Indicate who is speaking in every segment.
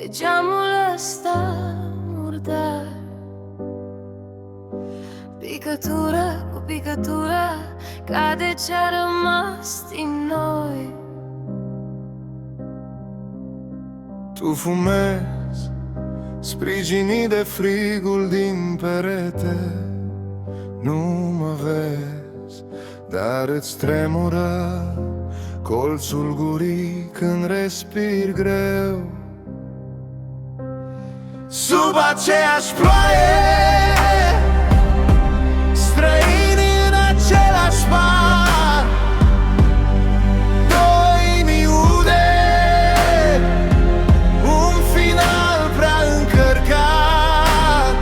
Speaker 1: geamul ăsta murdar. Picătură cu picătură cade ce-a rămas din noi.
Speaker 2: Tu fumezi, sprijinit de frigul din perete. Nu mă vezi, dar îți tremură colțul gurii când respiri greu. Sub aceeași ploaie, străini în același bar, doi miude, un final prea încărcat.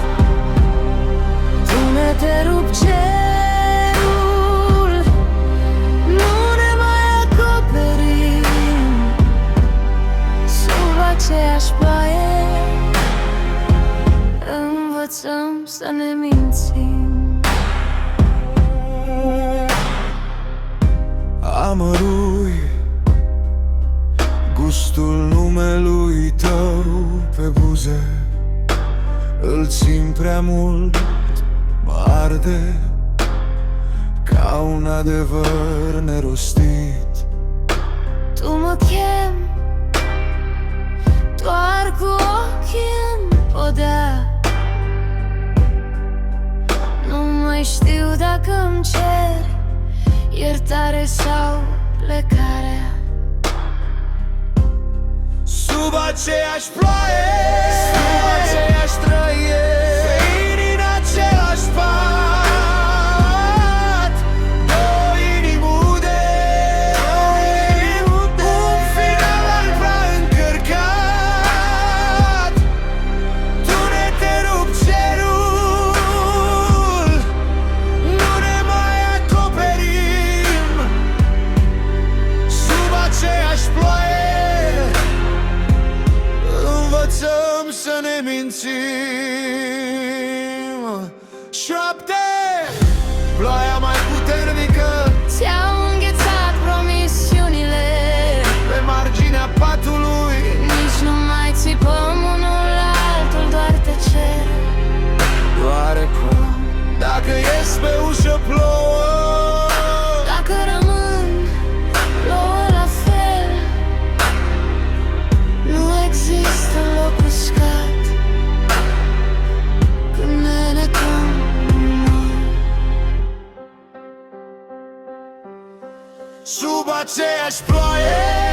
Speaker 1: Tu ne te rup cerul, nu ne mai acoperim. Sub aceeași ploaie învățăm să ne mințim.
Speaker 2: Amărui gustul numelui tău pe buze, îl țin prea mult, mă arde ca un adevăr nerostit.
Speaker 1: Tu mă chem doar cu ochii în podea. Nu mai știu dacă îmi ceri iertare sau plecarea.
Speaker 2: Sub aceeași ploaie, sub aceeași trăie, trăiri în același pat, doi inimi mude, un final prea încărcat. Tu ne te rup cerul, nu ne mai acoperim. Sub aceeași ploaie învățăm să ne mințim. Șoapte, ploaia mai puternică
Speaker 1: Ți-au înghețat promisiunile,
Speaker 2: pe marginea patului.
Speaker 1: nici nu mai țipăm unul la altul, doar tăcere.
Speaker 2: Doare cum dacă ies pe ușă plouă,
Speaker 1: Dacă rămân, plouă la fel. Nu există loc uscat când ne necăm noi.
Speaker 2: sub aceeași ploaie.